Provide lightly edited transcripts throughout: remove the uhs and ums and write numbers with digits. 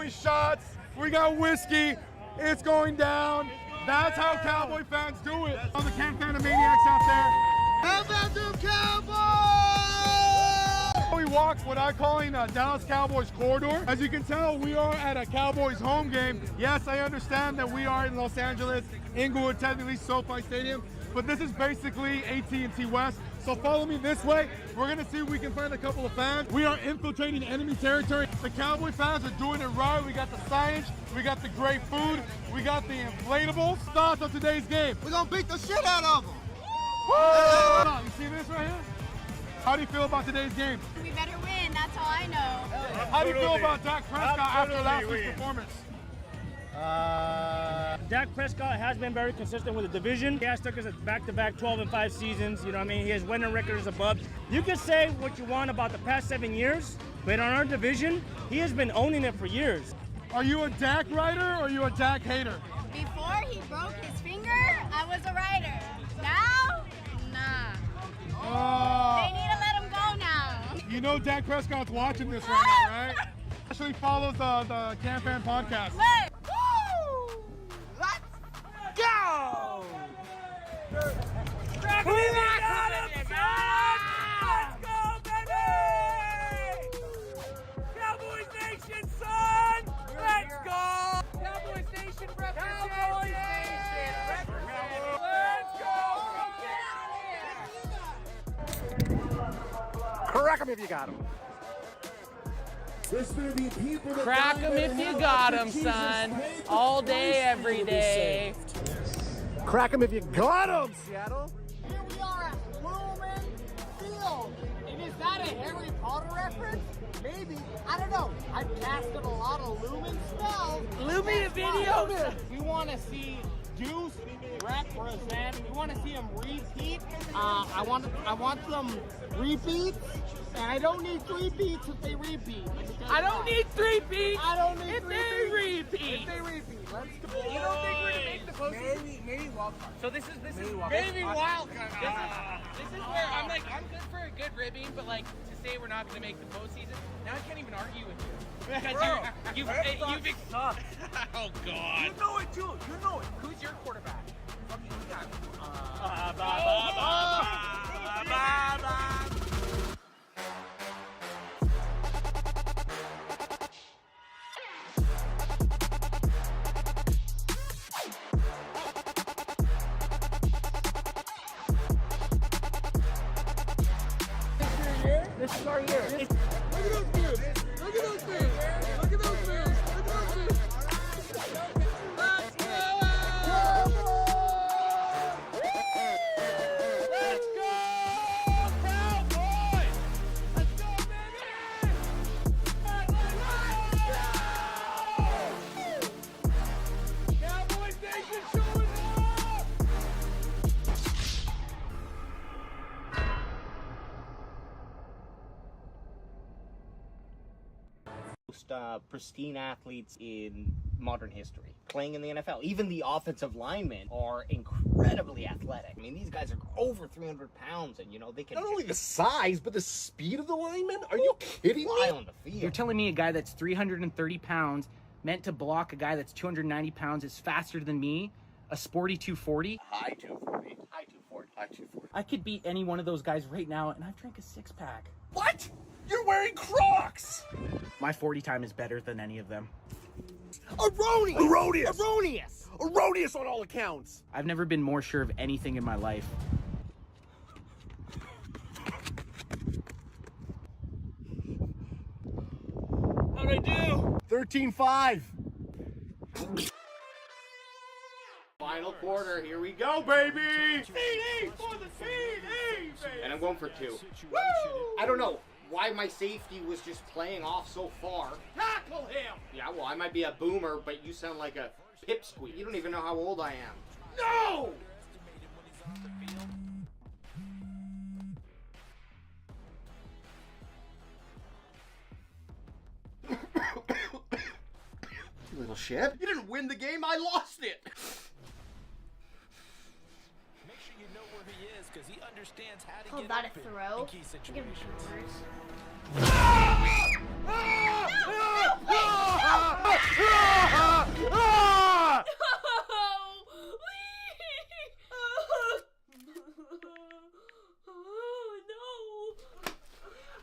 doing shots. We got whiskey. It's going down. That's how Cowboy fans do it. All the CanFan maniacs out there. How about the Cowboys? We walk what I'm calling a Dallas Cowboys corridor. As you can tell, we are at a Cowboys home game. Yes, I understand that we are in Los Angeles, Inglewood, technically SoFi Stadium, but this is basically AT&T West. So follow me this way. We're gonna see if we can find a couple of fans. We are infiltrating enemy territory. The Cowboy fans are doing it right. We got the signage, we got the great food, we got the inflatables. Thoughts on today's game? We're gonna beat the shit out of them. Woo! You see this right here? How do you feel about today's game? We better win, that's all I know. How do you feel about Dak Prescott after last week's performance? Dak Prescott has been very consistent with the division. He has took us back-to-back 12-5 seasons. You know what I mean? His winning record is above. You can say what you want about the past 7 years, but on our division, he has been owning it for years. Are you a Dak rider or are you a Dak hater? Before he broke his finger, I was a rider. Now, nah. They need to let him go now. You know Dak Prescott's watching this right now, right? Actually follows the CanFan podcast. Woo! Let's go! Let's go, baby! Cowboys Nation, son! Let's go! Cowboys Nation represents! Cowboys Nation represents! Let's go! Get out of here! Crack him if you got him. Crack him if you got him, son. All day, every day. Crack him if you got him, Seattle. Here we are at Lumen Field. And is that a Harry Potter reference? Maybe. I don't know. I've casted a lot of Lumen spells. Lumen videos. We want to see Deuce represent. We want to see him repeat. I want some repeats. And I don't need 3 beats if they repeat. I don't need 3 beats. I don't need if 3 they beats. repeat. If they repeat. Let's go. You don't think we're gonna make the postseason? Maybe wild card. So this is Maybe wild card. This is where I'm like, I'm good for a good ribbing, but like to say we're not gonna make the postseason, now I can't even argue with you because you've oh god. You know it too. You know it. Who's your quarterback? Fucking you got it. This is our year. Look at those dudes. Look at those dudes. Look at those dudes. Look at those dudes. Let's go! Let's go, Cowboys! Let's go, baby! Cowboys Nation showing up! Most pristine athletes in modern history playing in the NFL. Even the offensive linemen are incredibly athletic. I mean, these guys are over 300 pounds, and you know they can Not only the size, but the speed of the linemen. Are you kidding fly me? on the field. You're telling me a guy that's 330 pounds meant to block a guy that's 290 pounds is faster than me, a sporty 240? High 240. High 240. High 240. I could beat any one of those guys right now, and I've drank a 6-pack. What? You're wearing Crocs. My 40 time is better than any of them. Erroneous. Erroneous. Erroneous. Erroneous on all accounts. I've never been more sure of anything in my life. How'd I do? 13-5. Final quarter, here we go, baby! CD for the CD, baby! And I'm going for 2. Woo! I don't know why my safety was just playing off so far. Tackle him! Yeah, well, I might be a boomer, but you sound like a pipsqueak. You don't even know how old I am. No! You little shit. You didn't win the game, I lost it! Make sure you know where he is, because he understands how to Call get that a open throw? in key situations. No!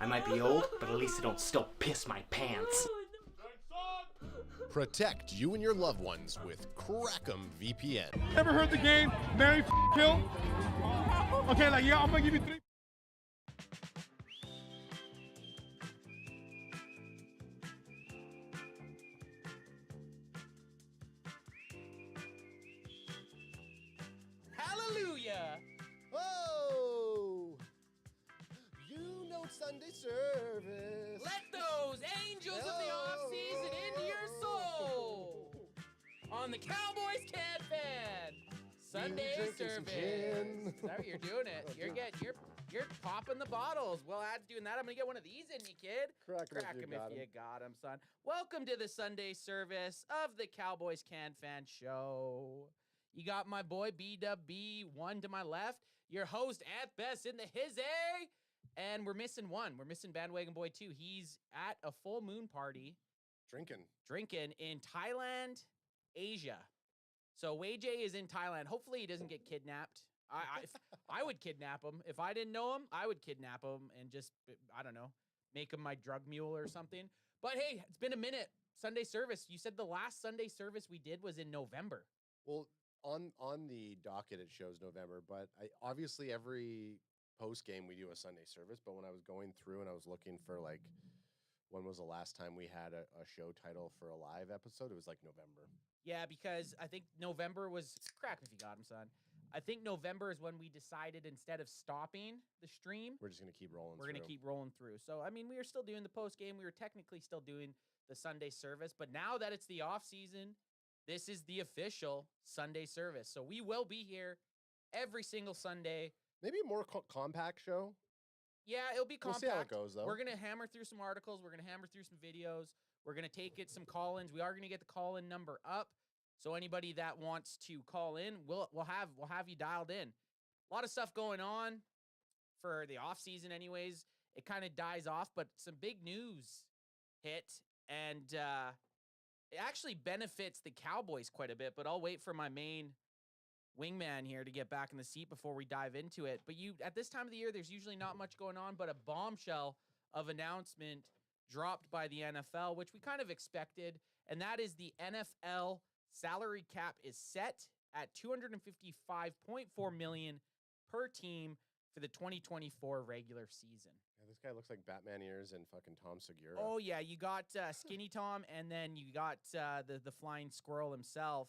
I might be old, but at least I don't still piss my pants. Protect you and your loved ones with Crackem VPN. Ever heard the game Marry, Kill? Okay, like, yeah, I'm gonna give you 3. Hallelujah! Oh, you know Sunday service. Let those angels of the off-season into your soul. On the Cowboys CanFan. Sunday drinking some service. gin. Is that what you're doing it? You're popping the bottles. Well, Ad's doing that. I'm gonna get one of these in you, kid. Crack 'em if Crack you 'em got if you 'em. got 'em, son. Welcome to the Sunday service of the Cowboys CanFan show. You got my boy B1 to my left. Your host at best in the hizzy. And we're missing one. We're missing Bandwagon Boy 2. He's at a full moon party Drinking. in Thailand, Asia. So Wei-Jay is in Thailand. Hopefully he doesn't get kidnapped. I would kidnap him. If I didn't know him, I would kidnap him and just, I don't know, make him my drug mule or something. But hey, it's been a minute. Sunday service. You said the last Sunday service we did was in November. Well, on the docket it shows November, but obviously every post game we do a Sunday service. But when I was going through and I was looking for like when was the last time we had a show title for a live episode, it was like November. Yeah, because I think November was, crack me if you got him, son. I think November is when we decided instead of stopping the stream, We're just gonna keep rolling. we're going to keep rolling through. So, I mean, we were still doing the post game. We were technically still doing the Sunday service. But now that it's the off season, this is the official Sunday service. So we will be here every single Sunday. Maybe a more compact show. Yeah, it'll be compact. We'll see how it goes, though. We're going to hammer through some articles. We're going to hammer through some videos. We're going to take it some call-ins. We are going to get the call-in number up. So anybody that wants to call in, we'll have you dialed in. A lot of stuff going on for the off season anyways. It kind of dies off, but some big news hit, and it actually benefits the Cowboys quite a bit, but I'll wait for my main wingman here to get back in the seat before we dive into it. But at this time of the year, there's usually not much going on, but a bombshell of announcement dropped by the NFL, which we kind of expected, and that is the NFL salary cap is set at $255.4 million per team for the 2024 regular season. Yeah, this guy looks like Batman ears and fucking Tom Segura. Oh yeah, you got Skinny Tom, and then you got the flying squirrel himself.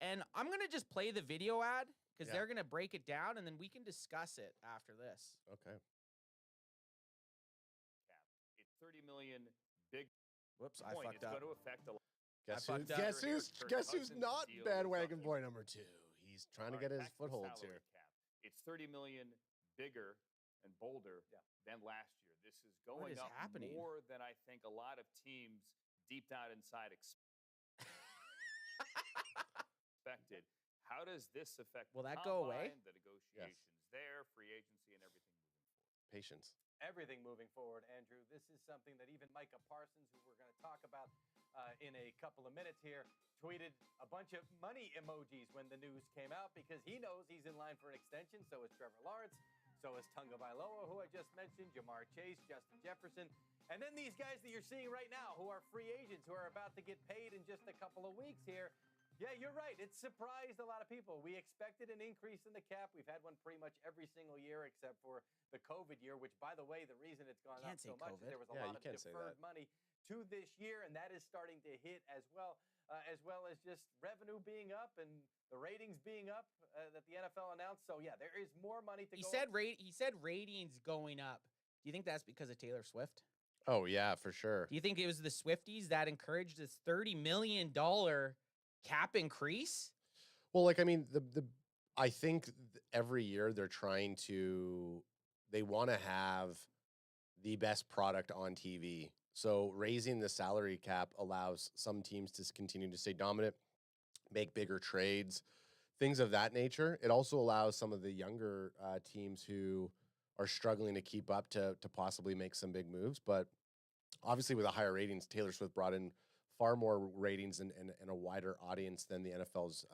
And I'm gonna just play the video ad because they're gonna break it down, and then we can discuss it after this. Okay. It's 30 million big. Whoops, I point. fucked It's up. going to affect a lot. Guess who's not bandwagon boy number 2? He's trying to get his footholds here. Cap. It's 30 million bigger and bolder than last year. This is going up more than I think a lot of teams deep down inside expected. How does this affect Will that go away? The negotiations there, free agency, and everything moving forward? Patience. Everything moving forward, Andrew. This is something that even Micah Parsons, who we're going to talk about in a couple of minutes here, tweeted a bunch of money emojis when the news came out because he knows he's in line for an extension. So is Trevor Lawrence. So is Tunga Bailoa, who I just mentioned, Jamar Chase, Justin Jefferson. And then these guys that you're seeing right now who are free agents who are about to get paid in just a couple of weeks here. Yeah, you're right. It surprised a lot of people. We expected an increase in the cap. We've had one pretty much every single year except for the COVID year, which, by the way, the reason it's gone up so much is there was a lot of deferred money to this year, and that is starting to hit as well as just revenue being up and the ratings being up that the NFL announced. So, yeah, there is more money to go up. He said ratings going up. Do you think that's because of Taylor Swift? Oh, yeah, for sure. Do you think it was the Swifties that encouraged this $30 million cap increase? Well, like, I mean, I think every year they want to have the best product on TV. So raising the salary cap allows some teams to continue to stay dominant, make bigger trades, things of that nature. It also allows some of the younger teams who are struggling to keep up to possibly make some big moves. But obviously with the higher ratings, Taylor Swift brought in far more ratings and a wider audience than the NFL's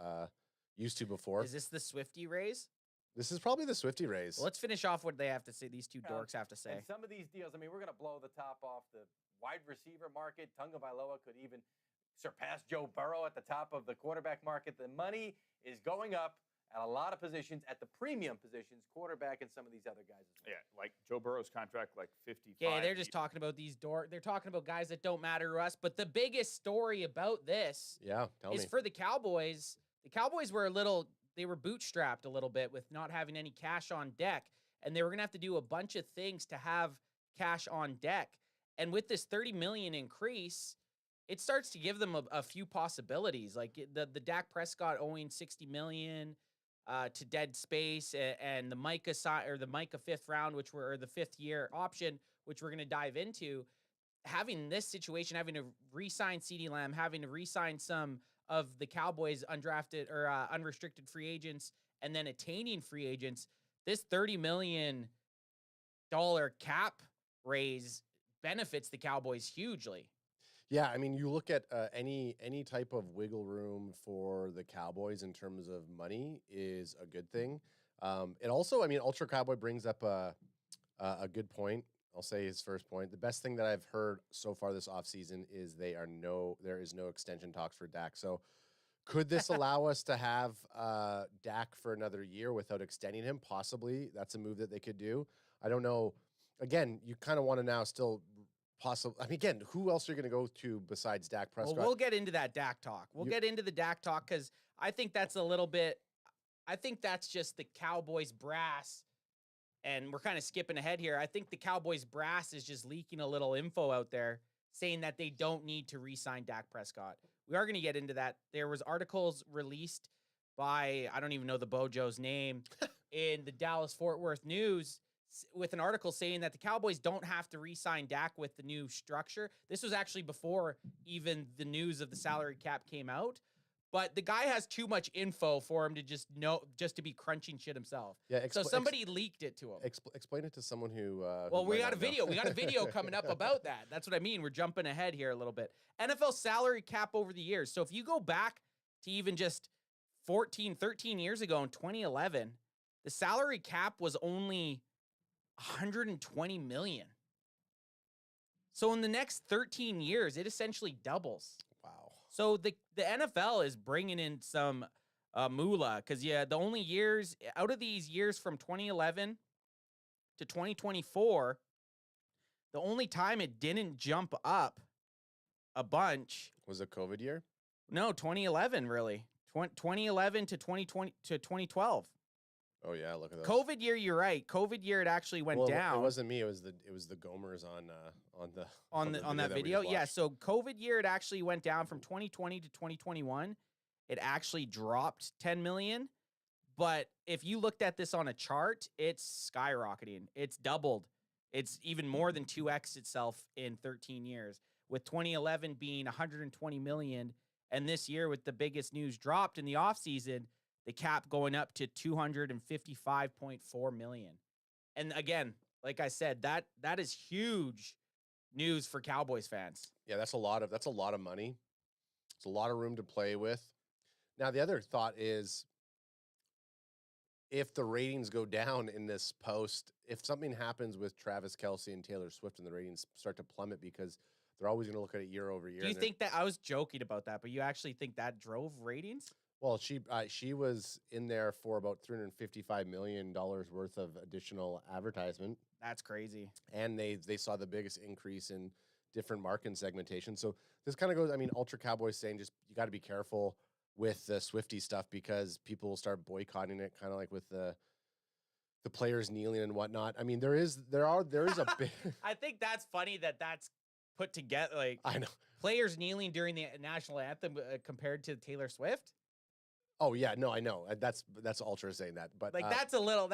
used to before. Is this the Swiftie raise? This is probably the Swifty raise. Well, let's finish off what they have to say. These two dorks have to say. And some of these deals, I mean, we're going to blow the top off the wide receiver market. Tunga Vailoa could even surpass Joe Burrow at the top of the quarterback market. The money is going up at a lot of positions, at the premium positions, quarterback and some of these other guys as well. Yeah, like Joe Burrow's contract, like 55. Yeah, they're just talking about these They're talking about guys that don't matter to us. But the biggest story about this is for the Cowboys. The Cowboys were they were bootstrapped a little bit with not having any cash on deck. And they were going to have to do a bunch of things to have cash on deck. And with this $30 million increase, it starts to give them a few possibilities. Like the Dak Prescott owing $60 million to dead space, and the Micah fifth round, or the 5th year option, which we're going to dive into. Having this situation, having to re-sign CeeDee Lamb, having to re-sign some of the Cowboys undrafted or unrestricted free agents, and then attaining free agents, this $30 million cap raise benefits the Cowboys hugely. Yeah, I mean, you look at any type of wiggle room for the Cowboys in terms of money is a good thing. It also, I mean, Ultra Cowboy brings up a good point. I'll say his first point. The best thing that I've heard so far this offseason is there is no extension talks for Dak. So could this allow us to have Dak for another year without extending him? Possibly. That's a move that they could do. I don't know. Again, you kind of want to now still possible. I mean, again, who else are you going to go to besides Dak Prescott? Well, we'll get into that Dak talk. We'll get into the Dak talk because I think that's I think that's just the Cowboys brass. And we're kind of skipping ahead here. I think the Cowboys brass is just leaking a little info out there saying that they don't need to re-sign Dak Prescott. We are going to get into that. There was articles released by, I don't even know the Bojo's name, in the Dallas Fort Worth News with an article saying that the Cowboys don't have to re-sign Dak with the new structure. This was actually before even the news of the salary cap came out. But the guy has too much info for him to just to be crunching shit himself. Yeah. So somebody leaked it to him. Explain it to someone who. Well, we got a video. We got a video coming up about that. That's what I mean. We're jumping ahead here a little bit. NFL salary cap over the years. So if you go back to even just 13 years ago in 2011, the salary cap was only $120 million. So in the next 13 years, it essentially doubles. Wow. So the NFL is bringing in some moolah because, the only years out of these years from 2011 to 2024, the only time it didn't jump up a bunch was a COVID year. No, 2011 really. 2011 to 2020 to 2012. Oh yeah, look at that. COVID year, you're right. COVID year, it actually went down. It wasn't me. It was the Gomers on that video. Yeah, so COVID year, it actually went down from 2020 to 2021. It actually dropped 10 million. But if you looked at this on a chart, it's skyrocketing. It's doubled. It's even more than 2x itself in 13 years. With 2011 being 120 million, and this year with the biggest news dropped in the offseason, the cap going up to 255.4 million. And again, like I said, that is huge news for Cowboys fans. Yeah, that's a lot of money. It's a lot of room to play with. Now, the other thought is if the ratings go down in this post, if something happens with Travis Kelce and Taylor Swift and the ratings start to plummet because they're always going to look at it year over year. Do you think that, I was joking about that, but you actually think that drove ratings? Well, she was in there for about $355 million worth of additional advertisement. That's crazy. And they saw the biggest increase in different market segmentation. So this kind of goes, I mean, Ultra Cowboys saying just you got to be careful with the Swifty stuff because people will start boycotting it, kind of like with the players kneeling and whatnot. I mean, there is a big. I think that's funny that's put together. Like, I know players kneeling during the national anthem compared to Taylor Swift. Oh yeah, no, I know. That's Ultra saying that, but like that's a little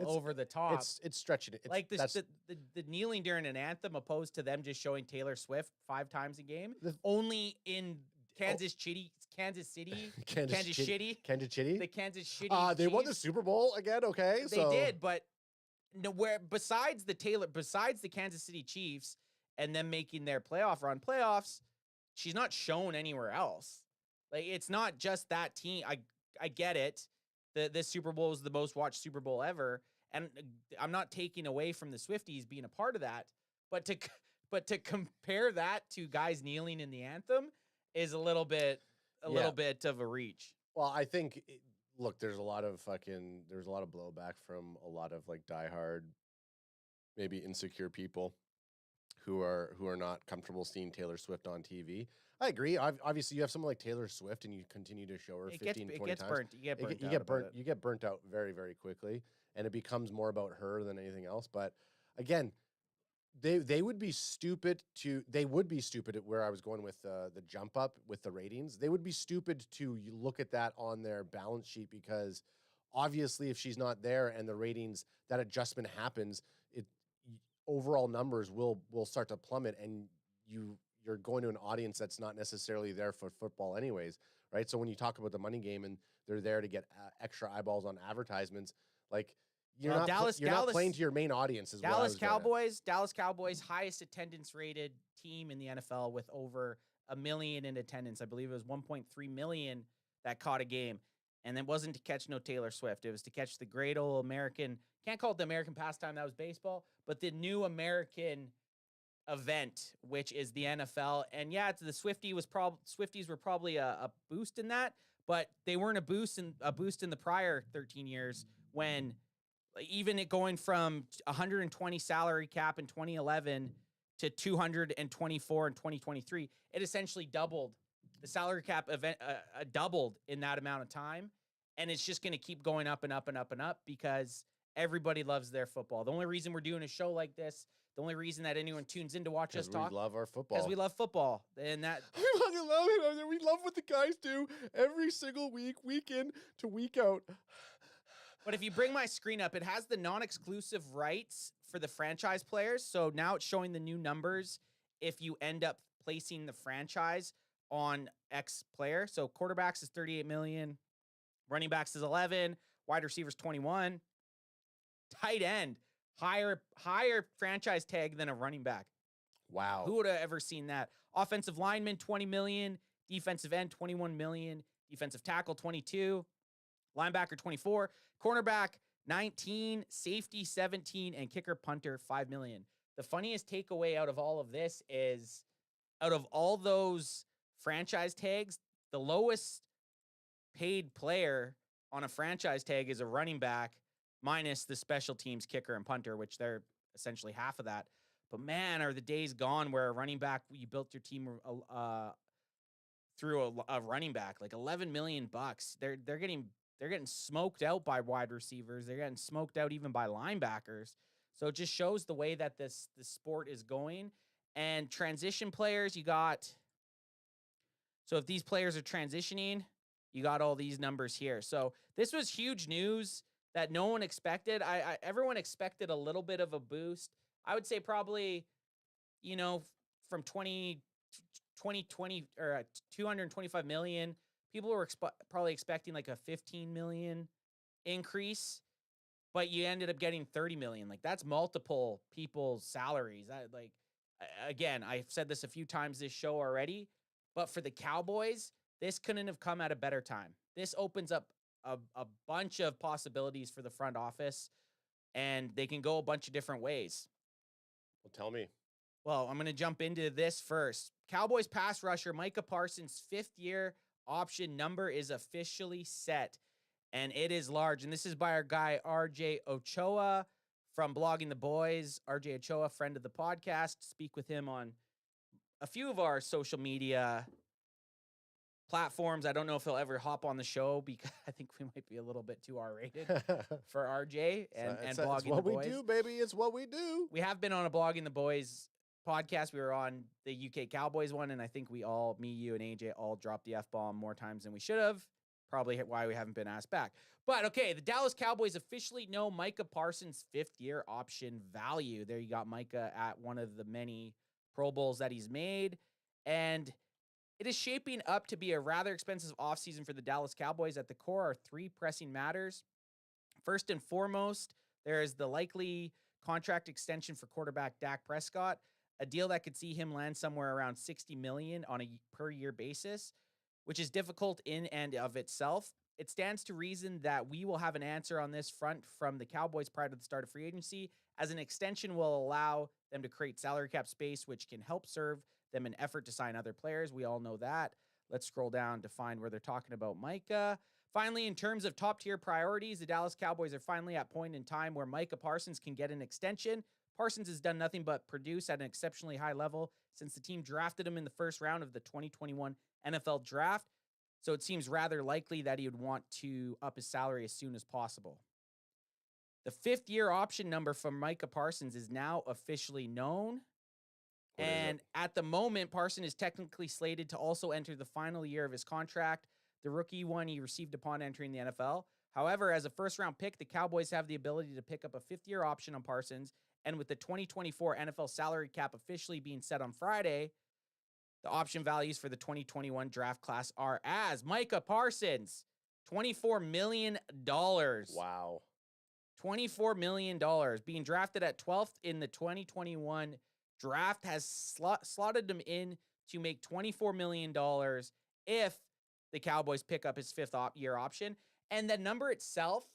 over the top. It's stretching it. Like the kneeling during an anthem, opposed to them just showing Taylor Swift 5 times a game, only in Kansas City. The Kansas City. They won the Super Bowl again. Okay, they did, but where besides the Kansas City Chiefs and them making their playoffs, she's not shown anywhere else. Like, it's not just that team. I get it. this Super Bowl was the most watched Super Bowl ever. And I'm not taking away from the Swifties being a part of that, but to compare that to guys kneeling in the anthem is a little bit of a reach. Well, I think look, there's a lot of blowback from a lot of like diehard, maybe insecure people who are not comfortable seeing Taylor Swift on TV. I agree. Obviously, you have someone like Taylor Swift, and you continue to show her 15, 20 times. You get burnt out very, very quickly, and it becomes more about her than anything else. But again, they would be stupid at where I was going with the jump up with the ratings. They would be stupid to look at that on their balance sheet, because obviously if she's not there and the ratings, that adjustment happens, overall numbers will start to plummet, and you're going to an audience that's not necessarily there for football anyways, right? So when you talk about the money game and they're there to get extra eyeballs on advertisements, like you're not playing to your main audience. Dallas Cowboys, highest attendance rated team in the NFL with over 1 million in attendance. I believe it was 1.3 million that caught a game. And it wasn't to catch no Taylor Swift. It was to catch the great old American, can't call it the American pastime, that was baseball, but the new American event, which is the NFL. And yeah, the Swifties were probably a boost in that, but they weren't a boost in the prior 13 years, when even it going from 120 salary cap in 2011 to 224 in 2023, it essentially doubled. The salary cap event doubled in that amount of time, and it's just going to keep going up and up and up and up because everybody loves their football. The only reason we're doing a show like this, the only reason that anyone tunes in to watch us talk, we love our football. Because we love football, and that we fucking love it. We love what the guys do every single week in to week out. But if you bring my screen up, it has the non-exclusive rights for the franchise players. So now it's showing the new numbers if you end up placing the franchise on X player. So quarterbacks is 38 million, running backs is 11, wide receivers 21, tight end, higher franchise tag than a running back. Wow. Who would have ever seen that? Offensive lineman 20 million, defensive end 21 million, defensive tackle 22, linebacker 24, cornerback 19, safety 17, and kicker punter 5 million. The funniest takeaway out of all of this is, out of all those franchise tags, the lowest paid player on a franchise tag is a running back, minus the special teams kicker and punter, which they're essentially half of that. But man, are the days gone where a running back, you built your team through a running back, like $11 million. They're getting smoked out by wide receivers. They're getting smoked out even by linebackers. So it just shows the way that the sport is going. And transition players, so if these players are transitioning, you got all these numbers here. So this was huge news that no one expected. Everyone expected a little bit of a boost. I would say probably, from 2020 or 225 million, people were probably expecting like a 15 million increase, but you ended up getting 30 million. Like, that's multiple people's salaries. Again, I've said this a few times this show already, but for the Cowboys, this couldn't have come at a better time. This opens up a bunch of possibilities for the front office, and they can go a bunch of different ways. Well, tell me. Well, I'm going to jump into this first. Cowboys pass rusher Micah Parsons' 5th-year option number is officially set, and it is large. And this is by our guy, RJ Ochoa from Blogging the Boys. RJ Ochoa, friend of the podcast. Speak with him on a few of our social media platforms. I don't know if he'll ever hop on the show because I think we might be a little bit too R-rated for RJ and Blogging the Boys. It's what we do, baby. It's what we do. We have been on a Blogging the Boys podcast. We were on the UK Cowboys one, and I think we all, me, you, and AJ, all dropped the F-bomb more times than we should have. Probably why we haven't been asked back. But, okay, the Dallas Cowboys officially know Micah Parsons' 5th-year option value. There you got Micah at one of the many Pro Bowls that he's made. And it is shaping up to be a rather expensive offseason for the Dallas Cowboys. At the core are 3 pressing matters. First and foremost, there is the likely contract extension for quarterback Dak Prescott, a deal that could see him land somewhere around $60 million on a per-year basis, which is difficult in and of itself. it stands to reason that we will have an answer on this front from the Cowboys prior to the start of free agency, as an extension will allow them to create salary cap space, which can help serve them an effort to sign other players. We all know that. Let's scroll down to find where they're talking about Micah. Finally, in terms of top-tier priorities, the Dallas Cowboys are finally at a point in time where Micah Parsons can get an extension. Parsons has done nothing but produce at an exceptionally high level since the team drafted him in the first round of the 2021 NFL Draft. So it seems rather likely that he would want to up his salary as soon as possible. The 5th-year option number for Micah Parsons is now officially known. And at the moment, Parsons is technically slated to also enter the final year of his contract, the rookie one he received upon entering the NFL. However, as a first-round pick, the Cowboys have the ability to pick up a 5th-year option on Parsons. And with the 2024 NFL salary cap officially being set on Friday, the option values for the 2021 draft class are as Micah Parsons, $24 million. Wow. $24 million. Being drafted at 12th in the 2021 draft has slotted him in to make $24 million if the Cowboys pick up his 5th-year option. And the number itself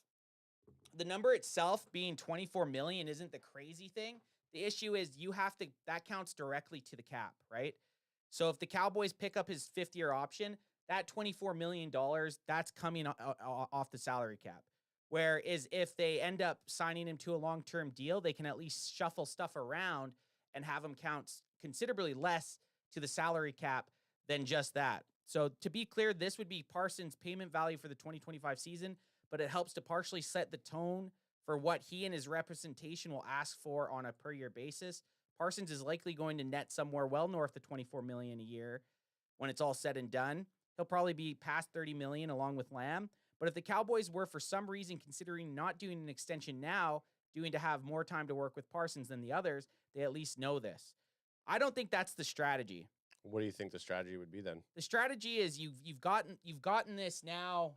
being $24 million isn't the crazy thing. The issue is that counts directly to the cap, right? So if the Cowboys pick up his 5th-year option, that $24 million, that's coming off the salary cap. Whereas if they end up signing him to a long-term deal, they can at least shuffle stuff around and have him count considerably less to the salary cap than just that. So to be clear, this would be Parsons' payment value for the 2025 season, but it helps to partially set the tone for what he and his representation will ask for on a per-year basis. Parsons is likely going to net somewhere well north of $24 million a year when it's all said and done. He'll probably be past $30 million along with Lamb. But if the Cowboys were for some reason considering not doing an extension now, doing to have more time to work with Parsons than the others, they at least know this. I don't think that's the strategy. What do you think the strategy would be then? The strategy is you've gotten this now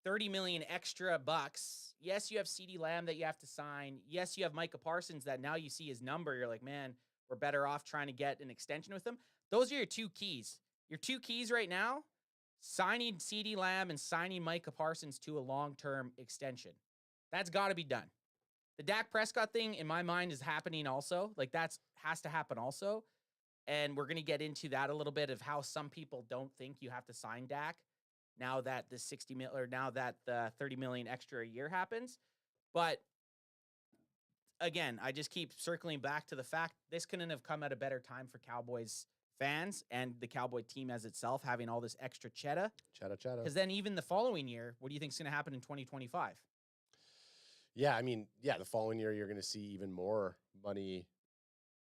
$30 million extra bucks. Yes, you have CeeDee Lamb that you have to sign. Yes, you have Micah Parsons that now you see his number. You're like, man, we're better off trying to get an extension with him. Those are your 2 keys. Your 2 keys right now, signing CeeDee Lamb and signing Micah Parsons to a long-term extension. That's got to be done. The Dak Prescott thing, in my mind, is happening also. Like, has to happen also. And we're going to get into that a little bit of how some people don't think you have to sign Dak now that the the $30 million extra a year happens. But again, I just keep circling back to the fact this couldn't have come at a better time for Cowboys fans and the Cowboy team as itself, having all this extra cheddar. Cheddar. Because then even the following year, what do you think is going to happen in 2025? Yeah, I mean, the following year you're going to see even more money.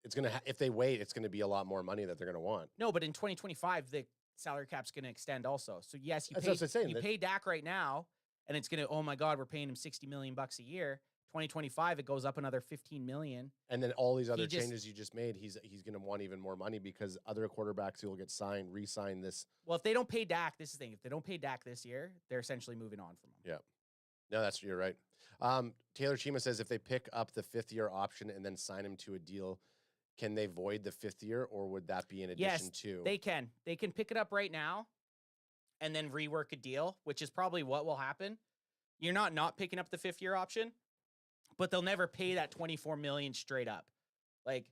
It's going to if they wait, it's going to be a lot more money that they're going to want. No, but in 2025 the salary cap's going to extend also. So yes, you pay Dak right now and it's going to, oh my God, we're paying him $60 million a year. 2025 it goes up another $15 million. And then all these other changes you just made, he's going to want even more money because other quarterbacks who will get re-signed this. Well, if they don't pay Dak, this is the thing. If they don't pay Dak this year, they're essentially moving on from him. Yeah. No, you're right. Taylor Chima says if they pick up the 5th-year option and then sign him to a deal, can they void the 5th year, or would that be in addition to? They can. They can pick it up right now and then rework a deal, which is probably what will happen. You're not picking up the 5th-year option, but they'll never pay that $24 million straight up. Like,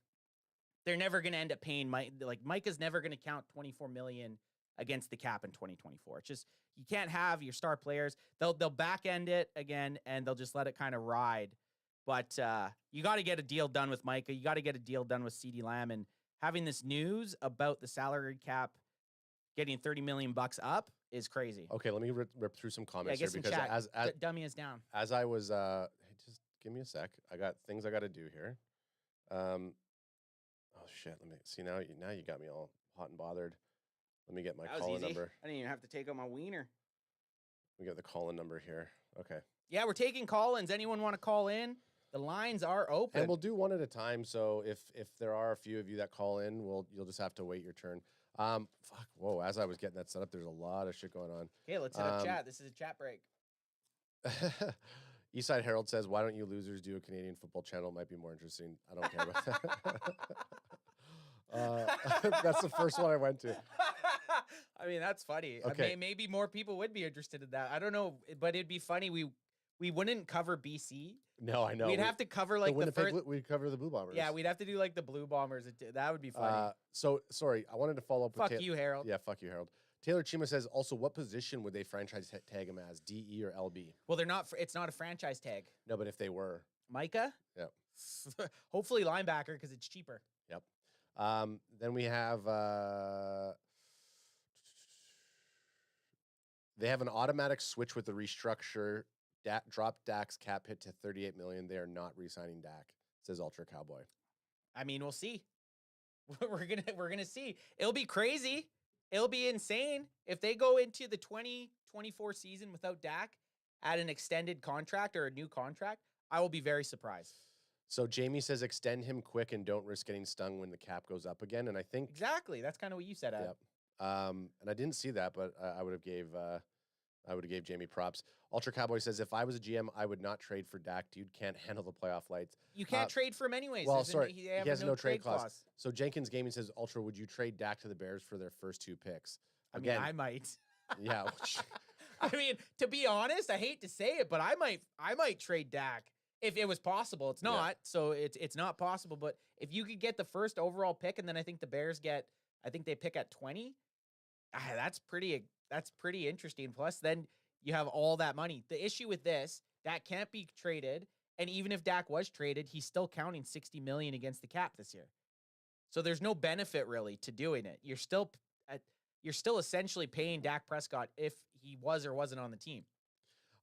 they're never going to end up paying Micah's never going to count $24 million against the cap in 2024. It's just, you can't have your star players. They'll back end it again, and they'll just let it kind of ride. But you got to get a deal done with Micah. You got to get a deal done with CeeDee Lamb. And having this news about the salary cap getting $30 million up is crazy. Okay, let me rip through some comments here because as dummy is down. As I was, just give me a sec. I got things I got to do here. Oh shit! Let me see now. You got me all hot and bothered. Let me get my call-in number. I didn't even have to take out my wiener. We got the call-in number here. Okay. Yeah, we're taking call-ins. Anyone want to call in? The lines are open. And we'll do one at a time. So if there are a few of you that call in, you'll just have to wait your turn. Whoa, as I was getting that set up, there's a lot of shit going on. Okay, let's set up chat. This is a chat break. Eastside Herald says, why don't you losers do a Canadian football channel? It might be more interesting. I don't care about that. That's the first one I went to. I mean, that's funny. Okay. Maybe more people would be interested in that. I don't know, but it'd be funny. We wouldn't cover BC. No, I know. We'd have to cover like the first. We'd cover the Blue Bombers. Yeah, we'd have to do like the Blue Bombers. That would be funny. So sorry, I wanted to follow up. Fuck with you, Harold. Yeah, fuck you, Harold. Taylor Chima says also, what position would they franchise tag him as, DE or LB? Well, they're not. It's not a franchise tag. No, but if they were, Micah. Yep. Hopefully linebacker because it's cheaper. Yep. Then we have they have an automatic switch with the restructure. Drop Dak's cap hit to $38 million. They are not re-signing Dak, says Ultra Cowboy. I mean, we'll see. We're gonna see. It'll be crazy. It'll be insane if they go into the 2024 season without Dak at an extended contract or a new contract. I will be very surprised. So Jamie says extend him quick and don't risk getting stung when the cap goes up again. And I think exactly that's kind of what you said. Yep. And I didn't see that, but I would have gave Jamie props. Ultra Cowboy says, if I was a GM, I would not trade for Dak. Dude can't handle the playoff lights. You can't trade for him anyways. Well, sorry, he has no trade clause. So Jenkins Gaming says, Ultra, would you trade Dak to the Bears for their first 2 picks? Again, I mean, I might. Yeah. I mean, to be honest, I hate to say it, but I might trade Dak if it was possible. It's not, so it's not possible. But if you could get the first overall pick, and then I think the Bears they pick at 20. That's pretty interesting. Plus, then you have all that money. The issue with this, Dak can't be traded, and even if Dak was traded, he's still counting $60 million against the cap this year. So there's no benefit really to doing it. You're still essentially paying Dak Prescott if he was or wasn't on the team.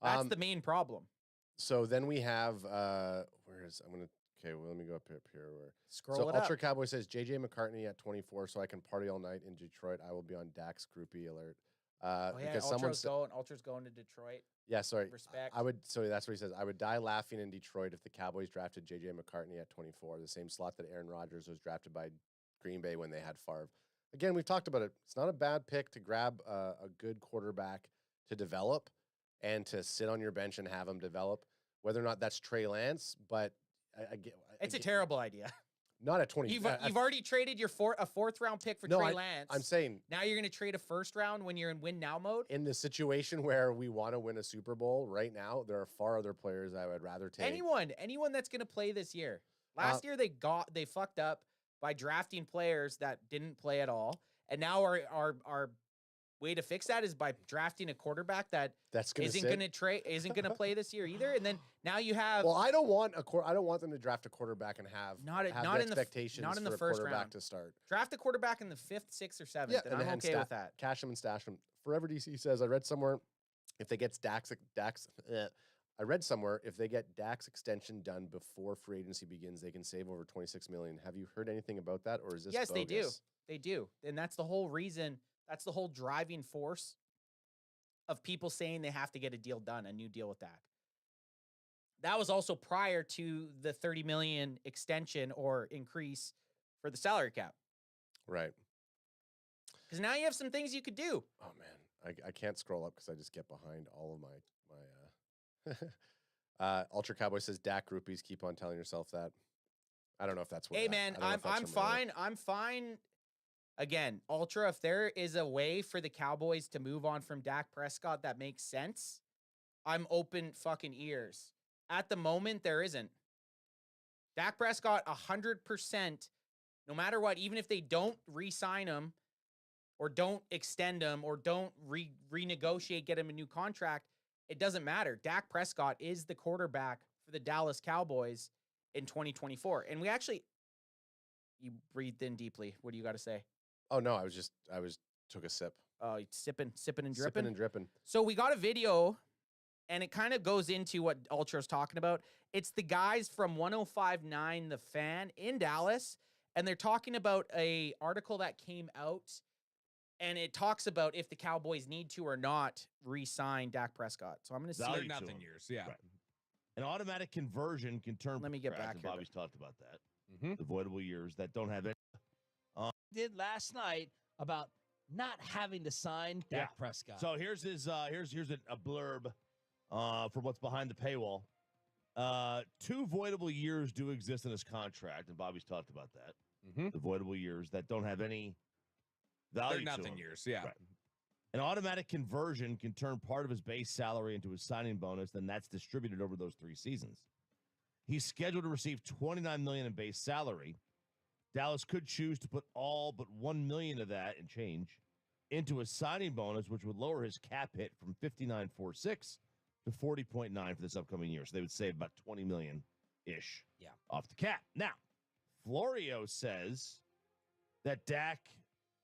That's the main problem. So then we have let me go up here. Scroll it Ultra up. Cowboy says JJ McCartney at 24, so I can party all night in Detroit. I will be on Dak's groupie alert. Because Ultra's going to Detroit. Yeah, sorry. Respect. That's what he says. I would die laughing in Detroit if the Cowboys drafted JJ McCartney at 24, the same slot that Aaron Rodgers was drafted by Green Bay when they had Favre. Again, we've talked about it. It's not a bad pick to grab a good quarterback to develop and to sit on your bench and have him develop. Whether or not that's Trey Lance, but it's a terrible idea. Not at 20. You've already traded your 4th round pick for Trey Lance. I'm saying now you're going to trade a 1st round when you're in win now mode. In the situation where we want to win a Super Bowl right now, there are far other players I would rather take. Anyone that's going to play this year. Last year they fucked up by drafting players that didn't play at all, and now our way to fix that is by drafting a quarterback isn't going to play this year either. And then now you have. Well, I don't want them to draft a quarterback and have not expectations not in the for first a quarterback round to start. Draft a quarterback in the 5th, 6th, or 7th, and I'm okay with that. Cash him and stash him. Forever DC says, I read somewhere if they get Dak's extension done before free agency begins, they can save over $26 million. Have you heard anything about that, or is this? Yes, bogus? They do, and that's the whole reason. That's the whole driving force of people saying they have to get a deal done, a new deal with Dak. That was also prior to the $30 million extension or increase for the salary cap. Right. Because now you have some things you could do. Oh man, I can't scroll up because I just get behind all of my Ultra Cowboy says Dak groupies keep on telling yourself that. I don't know if that's what. Hey man, I'm fine. I'm fine. Again, Ultra, if there is a way for the Cowboys to move on from Dak Prescott that makes sense, I'm open fucking ears. At the moment, there isn't. Dak Prescott, 100%, no matter what, even if they don't re-sign him or don't extend him or don't renegotiate, get him a new contract, it doesn't matter. Dak Prescott is the quarterback for the Dallas Cowboys in 2024. And you breathed in deeply. What do you got to say? Oh no, I took a sip. Oh, sipping and dripping. Sipping and dripping. So we got a video, and it kind of goes into what Ultra's talking about. It's the guys from 105.9 The Fan in Dallas, and they're talking about a article that came out, and it talks about if the Cowboys need to or not re-sign Dak Prescott. So I'm going to see. Nothing years, yeah. Right. An automatic conversion can turn. Let me get back here. Bobby's talked about that. Avoidable years that don't have any. Did last night about not having to sign Dak Prescott. So here's his here's a blurb from what's behind the paywall. 2 voidable years do exist in his contract, and Bobby's talked about that. The voidable years that don't have any value. They're nothing to him. years, yeah. Right. An automatic conversion can turn part of his base salary into his signing bonus, then that's distributed over those 3 seasons. He's scheduled to receive $29 million in base salary. Dallas could choose to put all but $1 million of that and change into a signing bonus, which would lower his cap hit from $59.46 to $40.9 for this upcoming year. So they would save about $20 million-ish off the cap. Now, Florio says that Dak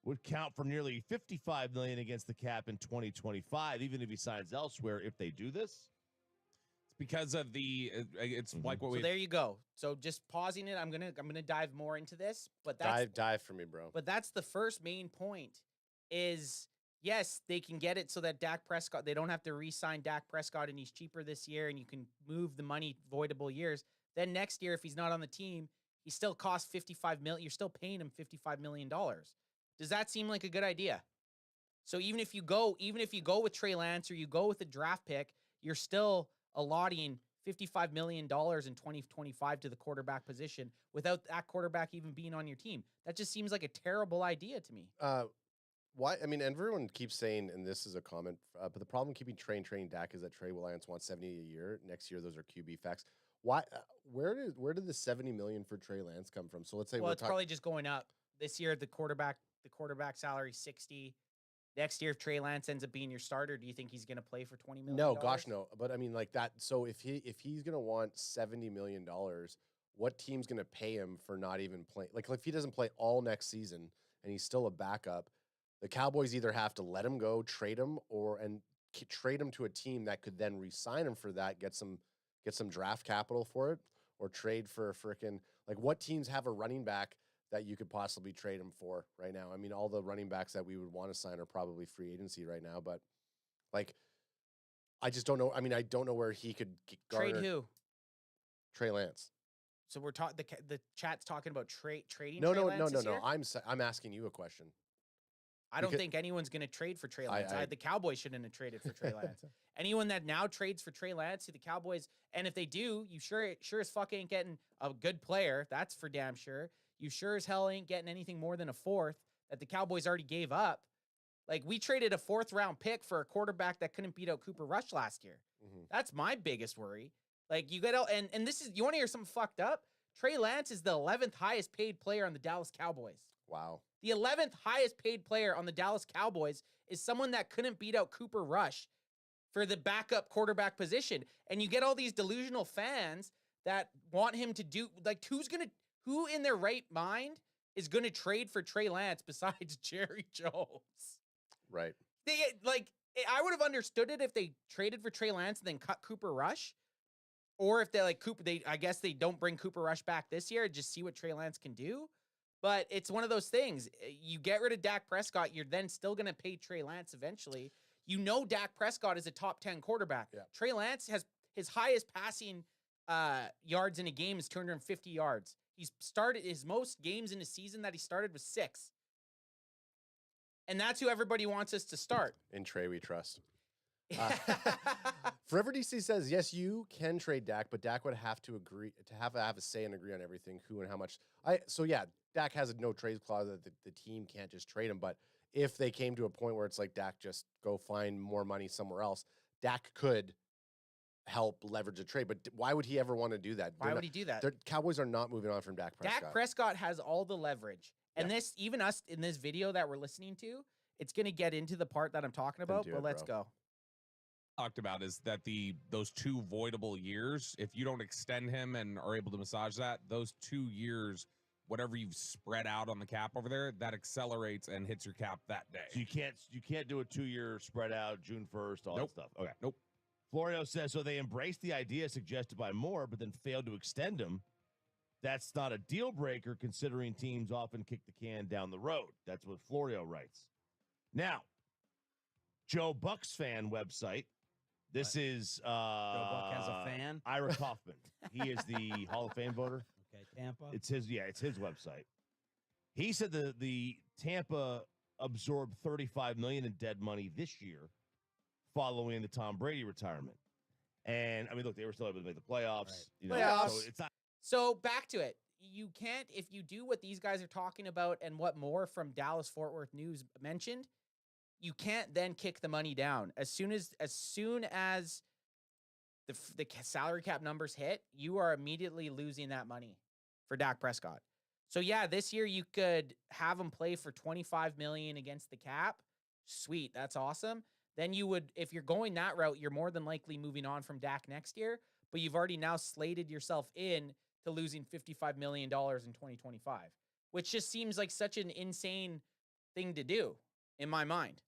would count for nearly $55 million against the cap in 2025, even if he signs elsewhere. If they do this, it's because of the. It's like what we. So there you go. So just pausing it, I'm gonna dive more into this, but that's dive for me, bro. But that's the first main point. Is yes, they can get it so that Dak Prescott, they don't have to re-sign Dak Prescott, and he's cheaper this year, and you can move the money voidable years. Then next year, if he's not on the team, he still costs $55 million. You're still paying him $55 million. Does that seem like a good idea? So even if you go with Trey Lance or you go with a draft pick, you're still allotting $55 million in 2025 to the quarterback position without that quarterback even being on your team. That just seems like a terrible idea to me. Why? I mean, everyone keeps saying, and this is a comment, but the problem keeping trading Dak is that Trey Lance wants $70 a year. Next year, those are QB facts. Why? Where did the $70 million for Trey Lance come from? So let's say it's probably just going up this year. The quarterback salary $60. Next year, if Trey Lance ends up being your starter, do you think he's going to play for $20 million? No, gosh, no. But I mean, like that. So if he's going to want $70 million, what team's going to pay him for not even playing? Like if he doesn't play all next season and he's still a backup, the Cowboys either have to let him go, trade him, trade him to a team that could then re-sign him for that, get some draft capital for it, or trade for a freaking, like, what teams have a running back that you could possibly trade him for right now? I mean, all the running backs that we would want to sign are probably free agency right now, but like, I just don't know. I mean, I don't know where he could trade who? Trey Lance. So we're talking, the chat's talking about trading. No. Year? I'm asking you a question. I don't think anyone's going to trade for Trey Lance. The Cowboys shouldn't have traded for Trey Lance. Anyone that now trades for Trey Lance to the Cowboys, and if they do, you sure as fuck ain't getting a good player. That's for damn sure. You sure as hell ain't getting anything more than a fourth that the Cowboys already gave up. Like, we traded a 4th round pick for a quarterback that couldn't beat out Cooper Rush last year. Mm-hmm. That's my biggest worry. Like, you get out, and this is, you want to hear something fucked up? Trey Lance is the 11th highest paid player on the Dallas Cowboys. Wow. The 11th highest paid player on the Dallas Cowboys is someone that couldn't beat out Cooper Rush for the backup quarterback position. And you get all these delusional fans that want him to do, like, who in their right mind is going to trade for Trey Lance besides Jerry Jones? Right. I would have understood it if they traded for Trey Lance and then cut Cooper Rush. Or if I guess they don't bring Cooper Rush back this year, just see what Trey Lance can do. But it's one of those things. You get rid of Dak Prescott, you're then still going to pay Trey Lance eventually. You know Dak Prescott is a top 10 quarterback. Yeah. Trey Lance has his highest passing yards in a game is 250 yards. He's started his most games in a season that he started was 6. And that's who everybody wants us to start. In Trey, we trust. Forever DC says, yes, you can trade Dak, but Dak would have to agree to have a say and agree on everything, who and how much. Dak has a no trade clause that the team can't just trade him. But if they came to a point where it's like, Dak, just go find more money somewhere else, Dak could help leverage a trade. But why would he ever want to do that? Why would he do that? The Cowboys are not moving on from Dak Prescott. Dak Prescott has all the leverage. And this, even us in this video that we're listening to, it's going to get into the part that I'm talking about, but let's go. Talked about is that those 2 voidable years, if you don't extend him and are able to massage that, those 2 years, whatever you've spread out on the cap over there, that accelerates and hits your cap that day. So you can't do a 2-year spread out, June 1st, all that stuff. Okay. Nope. Florio says, so they embraced the idea suggested by Moore, but then failed to extend him. That's not a deal breaker, considering teams often kick the can down the road. That's what Florio writes. Now, Joe Buck's fan website. This is Joe Buck has a fan. Ira Kaufman. He is the Hall of Fame voter. Okay, Tampa. It's his website. He said the Tampa absorbed $35 million in dead money this year, following the Tom Brady retirement. And I mean, look, they were still able to make the playoffs. Right. Playoffs. So it's not. So back to it. You can't, if you do what these guys are talking about and what Moore from Dallas Fort Worth News mentioned, you can't then kick the money down. As soon as the salary cap numbers hit, you are immediately losing that money for Dak Prescott. So yeah, this year you could have him play for $25 million against the cap. Sweet, that's awesome. Then you would, if you're going that route, you're more than likely moving on from Dak next year, but you've already now slated yourself in to losing $55 million in 2025, which just seems like such an insane thing to do in my mind.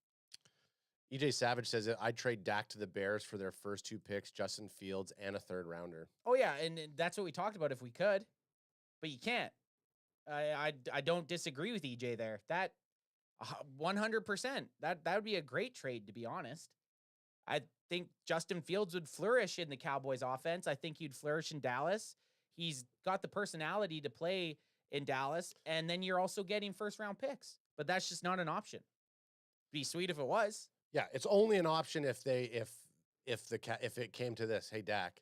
EJ Savage says that I'd trade Dak to the Bears for their first 2 picks, Justin Fields, and a 3rd rounder. Oh yeah, and that's what we talked about if we could, but you can't. I don't disagree with EJ there. That 100%. That would be a great trade, to be honest. I think Justin Fields would flourish in the Cowboys offense. I think he'd flourish in Dallas. He's got the personality to play in Dallas, and then you're also getting 1st-round picks. But that's just not an option. Be sweet if it was. Yeah, it's only an option if it came to this. Hey, Dak,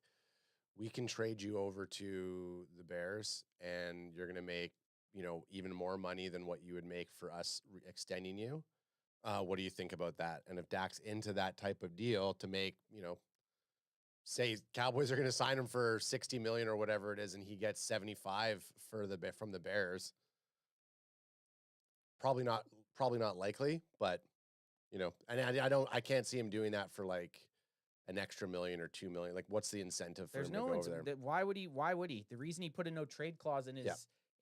we can trade you over to the Bears, and you're going to make, even more money than what you would make for us extending you. What do you think about that? And if Dak's into that type of deal to make, say Cowboys are going to sign him for $60 million or whatever it is, and he gets 75 from the Bears, probably not likely, but and I can't see him doing that for like an extra $1 million or $2 million. Like, what's the incentive for him to go over there? Why would he? The reason he put a no trade clause in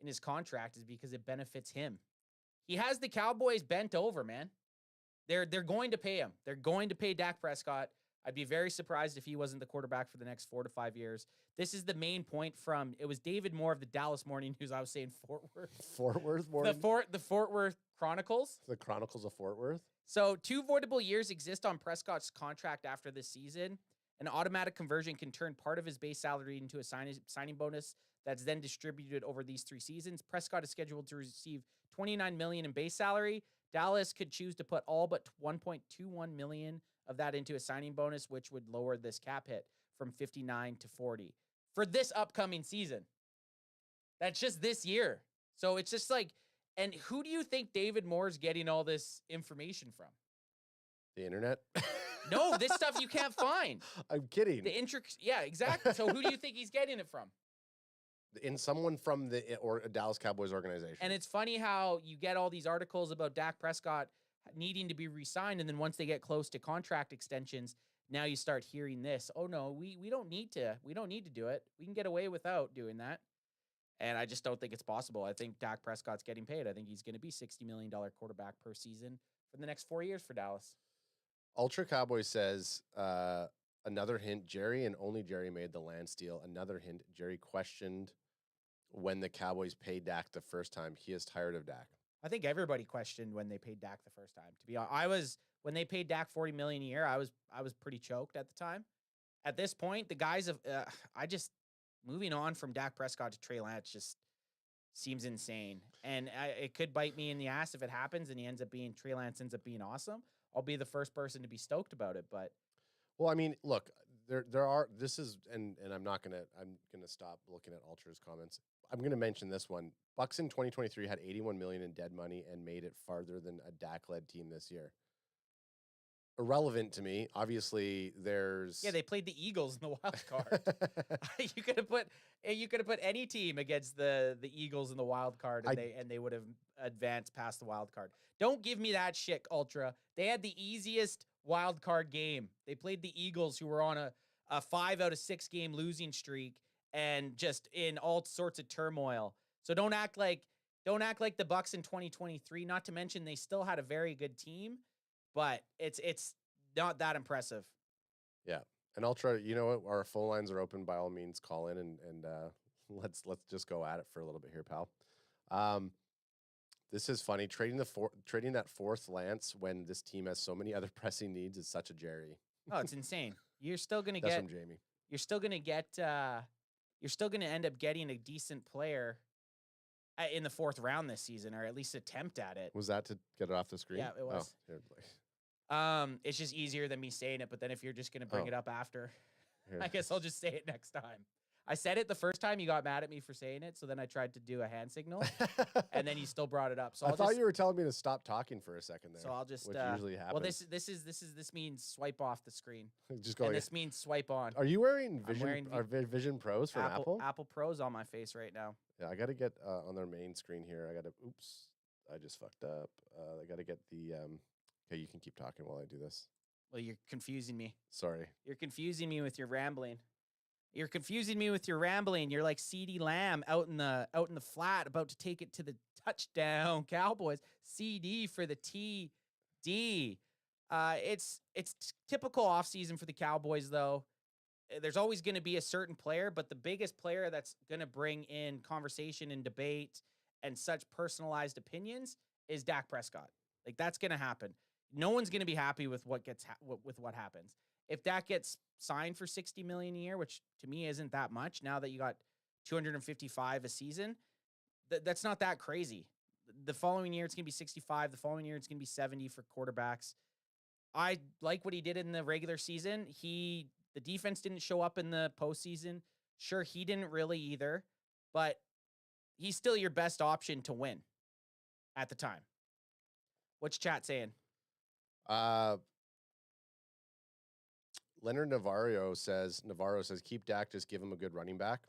his contract is because it benefits him. He has the Cowboys bent over, man. They're going to pay him. They're going to pay Dak Prescott. I'd be very surprised if he wasn't the quarterback for the next 4 to 5 years. This is the main point from, it was David Moore of the Dallas Morning News. I was saying Fort Worth. Fort Worth Morning? The Fort Worth Chronicles. The Chronicles of Fort Worth. So 2 voidable years exist on Prescott's contract after this season. An automatic conversion can turn part of his base salary into a signing bonus that's then distributed over these 3 seasons. Prescott is scheduled to receive $29 million in base salary. Dallas could choose to put all but $1.21 million of that into a signing bonus, which would lower this cap hit from 59 to 40 for this upcoming season. That's just this year. So it's just like, and who do you think David Moore's getting all this information from? The internet? No, this stuff you can't find. I'm kidding. Yeah, exactly. So who do you think he's getting it from? In someone from the Dallas Cowboys organization. And it's funny how you get all these articles about Dak Prescott needing to be re-signed, and then once they get close to contract extensions, now you start hearing this. Oh no, we don't need to. We don't need to do it. We can get away without doing that. And I just don't think it's possible. I think Dak Prescott's getting paid. I think he's going to be $60 million quarterback per season for the next 4 years for Dallas. Ultra Cowboy says, another hint, Jerry and only Jerry made the Lance deal. Another hint, Jerry questioned when the Cowboys paid Dak the first time. He is tired of Dak. I think everybody questioned when they paid Dak the first time. To be honest, when they paid Dak $40 million a year, I was pretty choked at the time. At this point, the guys of moving on from Dak Prescott to Trey Lance just seems insane, and it could bite me in the ass if it happens and Trey Lance ends up being awesome. I'll be the first person to be stoked about it, but. Well, I mean, look, there are, this is, and I'm gonna stop looking at Ultra's comments. I'm going to mention this one. Bucks in 2023 had $81 million in dead money and made it farther than a Dak-led team this year. Irrelevant to me. Obviously, there's... Yeah, they played the Eagles in the wild card. You could have put any team against the Eagles in the wild card, and they would have advanced past the wild card. Don't give me that shit, Ultra. They had the easiest wild card game. They played the Eagles, who were on a 5 out of 6 game losing streak, and just in all sorts of turmoil. So don't act like the Bucks in 2023. Not to mention they still had a very good team, but it's not that impressive. Yeah, and Ultra, you know what? Our phone lines are open. By all means, call in and let's just go at it for a little bit here, pal. This is funny. Trading that 4th Lance when this team has so many other pressing needs is such a Jerry. Oh, it's insane. You're still gonna That's from Jamie. You're still gonna end up getting a decent player in the 4th round this season, or at least attempt at it. Was that to get it off the screen? Yeah, it was. Oh, it's just easier than me saying it, but then if you're just gonna bring it up after, I guess I'll just say it next time. I said it the first time. You got mad at me for saying it, so then I tried to do a hand signal, and then you still brought it up. So I thought you were telling me to stop talking for a second there. So I'll just which usually happens. well, this means swipe off the screen. Just go. And this means swipe on. Are you wearing Vision? Wearing Vision Pros from Apple? Apple Pros on my face right now. Yeah, I got to get on their main screen here. I got to. Oops, I just fucked up. I got to get the. Okay, you can keep talking while I do this. Well, you're confusing me. Sorry. You're confusing me with your rambling. You're confusing me with your rambling. You're like CeeDee Lamb out in the flat, about to take it to the touchdown. Cowboys. CD for the TD. It's typical offseason for the Cowboys, though. There's always going to be a certain player, but the biggest player that's going to bring in conversation and debate and such personalized opinions is Dak Prescott. Like, that's going to happen. No one's going to be happy with what gets with what happens. If Dak gets signed for $60 million a year, which to me isn't that much, now that you got $255 a season, that's not that crazy. The following year it's going to be 65. The following year it's going to be 70 for quarterbacks. I like what he did in the regular season. The defense didn't show up in the postseason. Sure, he didn't really either, but he's still your best option to win at the time. What's chat saying? Leonard Navarro says, keep Dak, just give him a good running back.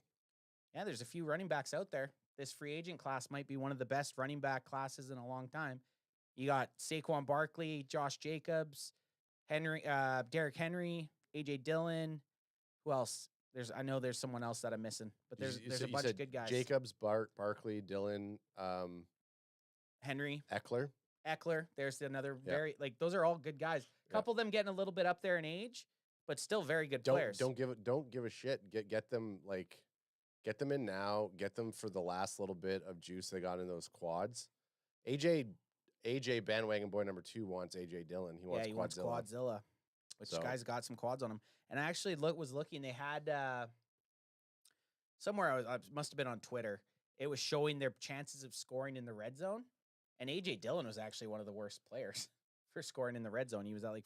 Yeah, there's a few running backs out there. This free agent class might be one of the best running back classes in a long time. You got Saquon Barkley, Josh Jacobs, Derrick Henry, AJ Dillon. Who else? I know there's someone else that I'm missing, but there's a bunch of good guys. Jacobs, Barkley, Dillon, Henry, Eckler. There's another those are all good guys. A couple of them getting a little bit up there in age, but still very good players. Don't give a shit. Get them in now. Get them for the last little bit of juice they got in those quads. AJ bandwagon boy number 2 wants AJ Dillon. He wants Quadzilla. Which guy's got some quads on him. And I actually was looking. They had somewhere I must have been on Twitter. It was showing their chances of scoring in the red zone. And AJ Dillon was actually one of the worst players for scoring in the red zone. He was at like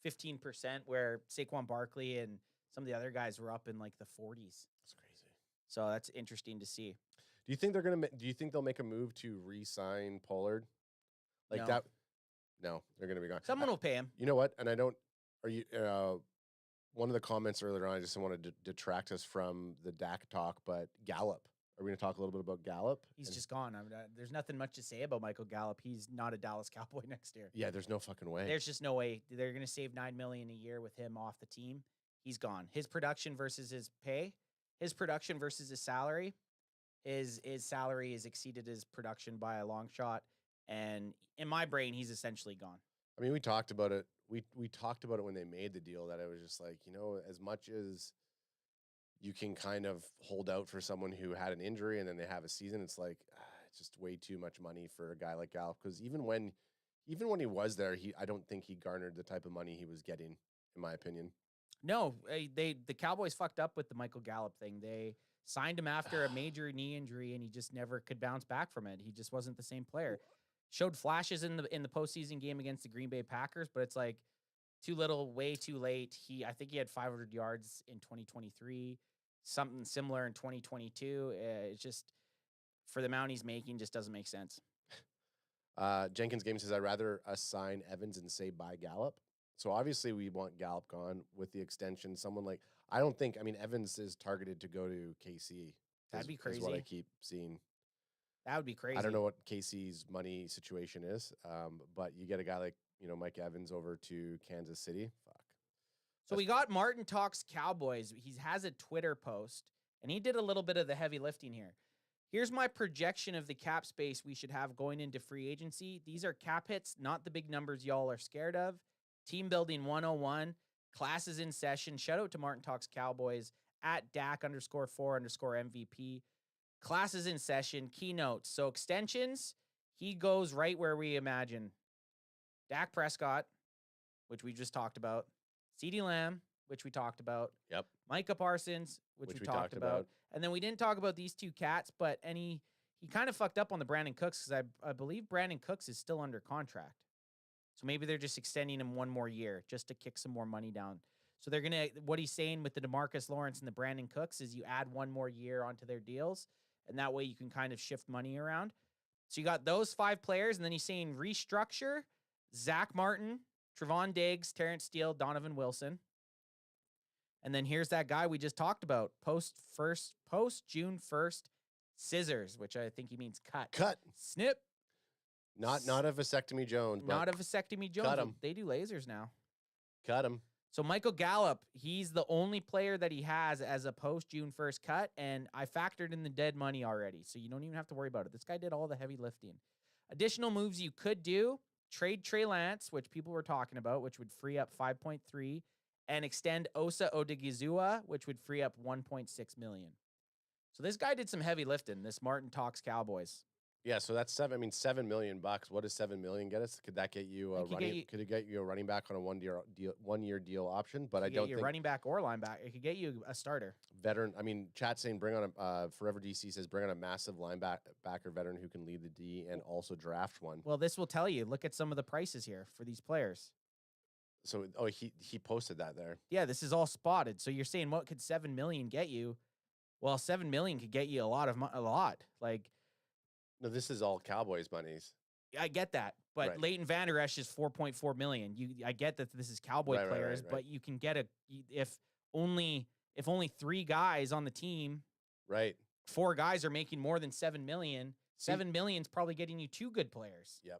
15%, where Saquon Barkley and some of the other guys were up in like the 40s. That's crazy. So that's interesting to see. Do you think they'll make a move to re-sign Pollard? Like No. that? No, they're going to be gone. Someone will pay him. You know what? And I don't. Are you? One of the comments earlier on, I just want to detract us from the Dak talk, but Gallup. Are we going to talk a little bit about Gallup? He's just gone. There's nothing much to say about Michael Gallup. He's not a Dallas Cowboy next year. Yeah, there's no fucking way. There's just no way. They're going to save $9 million a year with him off the team. He's gone. His production versus his pay, his production versus his salary, his salary has exceeded his production by a long shot. And in my brain, he's essentially gone. I mean, we talked about it. We talked about it when they made the deal, that it was just like, as much as you can kind of hold out for someone who had an injury and then they have a season, it's like it's just way too much money for a guy like Gallup. Because even when he was there, I don't think he garnered the type of money he was getting, in my opinion. No, the Cowboys fucked up with the Michael Gallup thing. They signed him after a major knee injury, and he just never could bounce back from it. He just wasn't the same player. Showed flashes in the postseason game against the Green Bay Packers, but it's like too little, way too late. I think he had 500 yards in 2023, something similar in 2022. It's just, for the amount he's making, just doesn't make sense. Jenkins Game says, I'd rather us sign Evans and say bye Gallup. So obviously we want Gallup gone with the extension. Someone like, Evans is targeted to go to KC. That'd be crazy. Is what I keep seeing. That would be crazy. I don't know what KC's money situation is, but you get a guy like, Mike Evans over to Kansas City. Fuck. So we got Martin Talks Cowboys. He has a Twitter post, and he did a little bit of the heavy lifting here. Here's my projection of the cap space we should have going into free agency. These are cap hits, not the big numbers y'all are scared of. Team building 101. Classes in session. Shout out to Martin Talks Cowboys at Dak_4_MVP. Classes in session, keynotes. So extensions, he goes right where we imagine. Dak Prescott, which we just talked about. CeeDee Lamb, which we talked about. Yep. Micah Parsons, which we talked about. And then we didn't talk about these two cats, but he kind of fucked up on the Brandon Cooks, because I believe Brandon Cooks is still under contract. So maybe they're just extending him one more year just to kick some more money down So they're gonna what he's saying with the DeMarcus Lawrence and the Brandon Cooks is you add one more year onto their deals, and that way you can kind of shift money around. So you got those 5 players, and then he's saying restructure Zach Martin, Trevon Diggs, Terrence Steele, Donovan Wilson. And then here's that guy we just talked about, post June 1st, scissors, which I think he means cut. Cut. Snip. Not a vasectomy Jones. But Not a vasectomy Jones. Cut him. They do lasers now. Cut him. So Michael Gallup, he's the only player that he has as a post June 1st cut, and I factored in the dead money already, so you don't even have to worry about it. This guy did all the heavy lifting. Additional moves you could do, trade Trey Lance, which people were talking about, which would free up 5.3, and extend Osa Odigizua, which would free up 1.6 million. So this guy did some heavy lifting, this Martin Talks Cowboys. Yeah, so that's $7 million. What does $7 million get us? Could that get you a running? Could it get you a running back on a 1 year deal option? But I don't think running back or linebacker. It could get you a starter. Veteran. I mean, chat saying bring on a Forever DC says bring on a massive linebacker veteran who can lead the D and also draft one. Well, this will tell you. Look at some of the prices here for these players. So he posted that there. Yeah, this is all spotted. So you're saying what could $7 million get you? Well, $7 million could get you a lot. Like. No, this is all Cowboys monies. I get that, but Right. Leighton Vander Esch is $4.4 million. I get that this is Cowboy players, but you can get if only 3 guys on the team, right? 4 guys are making more than $7 million. $7 million is probably getting you 2 good players. Yep.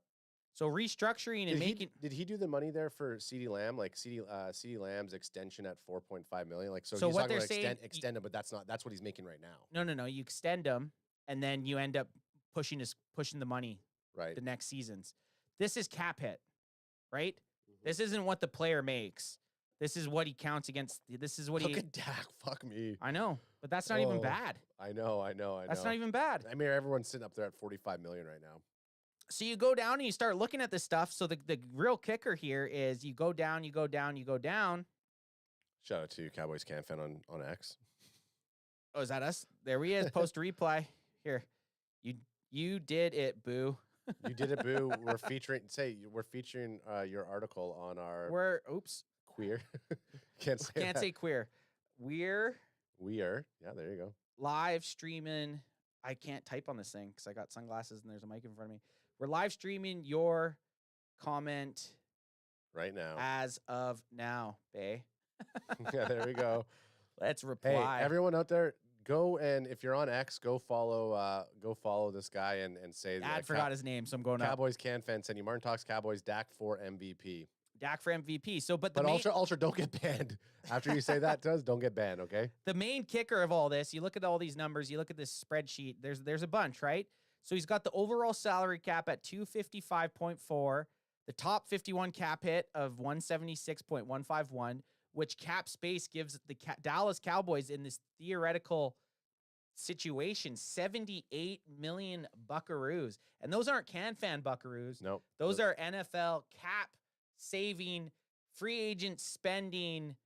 So restructuring and making. Did he do the money there for CeeDee Lamb? Like CeeDee Lamb's extension at $4.5 million. Like so he's what not they're going to saying, extend him, but that's what he's making right now. No. You extend them, and then you end up pushing the money right the next seasons. This is cap hit, right? This isn't what the player makes. This is what he counts against. This is what Look at Dak. Fuck me. I know, but that's not even bad. I know. That's not even bad. I mean, everyone's sitting up there at $45 million right now. So you go down and you start looking at this stuff. So the real kicker here is you go down. Shout out to Cowboys CanFan on X. Oh, is that us? There he is. Post a reply here. You did it, boo. You did it, boo. We're featuring your article on our. Queer. Can't say queer. We're. Yeah, there you go. Live streaming. I can't type on this thing because I got sunglasses and there's a mic in front of me. We're live streaming your comment right now. As of now, bae. Yeah, there we go. Let's reply. Hey, everyone out there, go and if you're on X, go follow this guy and say I forgot his name, so I'm going Cowboys CanFan send you Martin Talks Cowboys Dak for MVP. Dak for MVP. So, but Ultra, don't get banned after you say that. Don't get banned, okay? The main kicker of all this, you look at all these numbers, you look at this spreadsheet. There's a bunch, right? So he's got the overall salary cap at 255.4, the top 51 cap hit of 176.151, which cap space gives the Dallas Cowboys in this theoretical situation 78 million buckaroos, and those aren't CanFan buckaroos. Nope. Those are NFL cap saving, free agent spending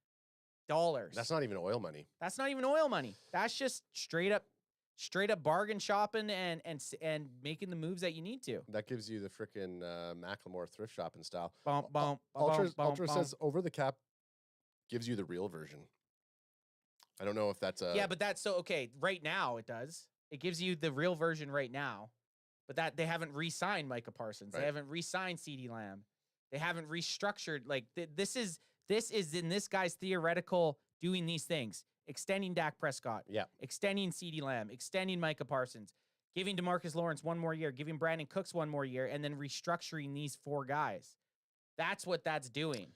dollars. That's not even oil money. That's not even oil money. That's just straight up bargain shopping and making the moves that you need to. That gives you the frickin' Macklemore thrift shopping style. Ultra says over the cap gives you the real version. I don't know if that's a... Yeah, but that's so... Okay, right now it does. It gives you the real version right now. But that they haven't re-signed Micah Parsons. Right. They haven't re-signed CeeDee Lamb. They haven't restructured. Like, this is in this guy's theoretical doing these things. Extending Dak Prescott. Yeah. Extending CeeDee Lamb. Extending Micah Parsons. Giving DeMarcus Lawrence 1 more year. Giving Brandon Cooks 1 more year. And then restructuring these 4 guys. That's what that's doing.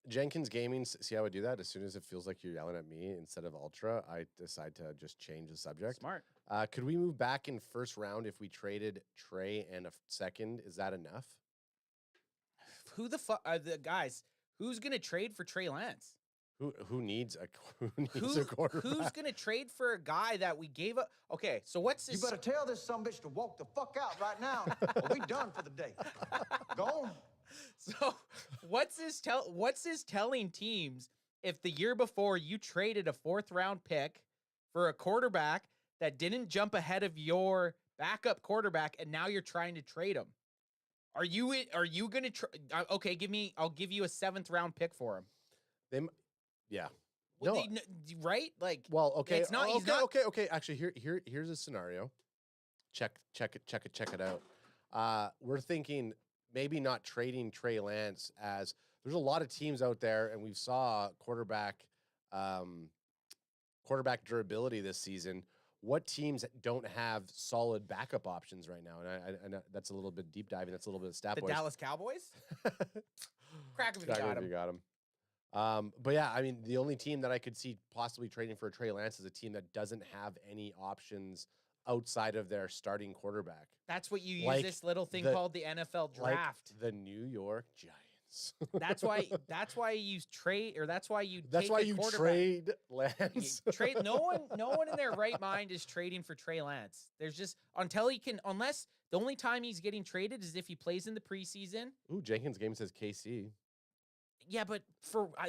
Jenkins Gaming, see how I do that? As soon as it feels like you're yelling at me instead of Ultra, I decide to just change the subject. Smart. Could we move back in first round if we traded Trey and a second? Is that enough? Who the fuck are the guys? Who's gonna trade for Trey Lance? Who needs a quarterback? Who's gonna trade for a guy that we gave up? Okay, so what's this? You better tell this sumbitch to walk the fuck out right now, or we done for the day. Go on. So what's this telling teams if the year before you traded a 4th round pick for a quarterback that didn't jump ahead of your backup quarterback and now you're trying to trade him? Are you going to okay, I'll give you a 7th round pick for him. Yeah. Well, No. Right? Like, Well, okay. It's not. Okay, He's not. okay. Actually, here's a scenario. Check it out. We're thinking maybe not trading Trey Lance, as there's a lot of teams out there, and we saw quarterback durability this season. What teams don't have solid backup options right now? And I that's a little bit deep diving. That's a little bit of stat The boys. Dallas Cowboys. Crack if you Crack got if him. you got him. But yeah, I mean, the only team that I could see possibly trading for Trey Lance is a team that doesn't have any options outside of their starting quarterback. That's what you use Like this little thing the- called the NFL Like draft. the New York Giants. That's why you trade, or that's why you That's take why a you quarterback. trade Lance. Trade no one in their right mind is trading for Trey Lance. There's just unless the only time he's getting traded is if he plays in the preseason. Ooh, Jenkins game says KC. Yeah, but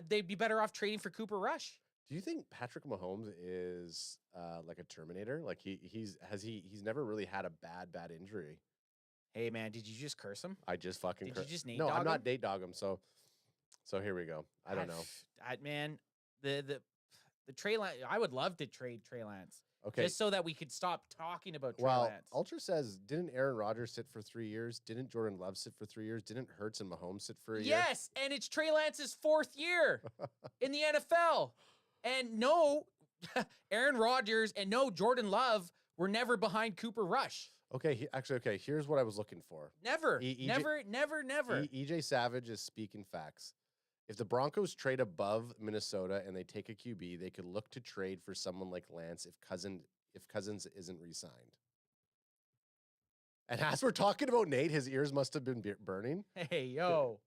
they'd be better off trading for Cooper Rush. Do you think Patrick Mahomes is like a Terminator? Like he's never really had a bad injury. Hey man, did you just curse him? I just fucking Did you just Nate No, dog I'm not him? Nate dog him. So here we go. I don't know. Man, the Trey Lance. I would love to trade Trey Lance. Okay. Just so that we could stop talking about Trey Well, Lance. Ultra says, didn't Aaron Rodgers sit for 3 years? Didn't Jordan Love sit for 3 years? Didn't Hurts and Mahomes sit for a year? Yes, and it's Trey Lance's 4th year in the NFL. And no, Aaron Rodgers and no Jordan Love were never behind Cooper Rush. Okay, here's what I was looking for. Never, EJ never. EJ Savage is speaking facts. If the Broncos trade above Minnesota and they take a QB, they could look to trade for someone like Lance if Cousins isn't re-signed. And as we're talking about Nate, his ears must have been burning. Hey yo.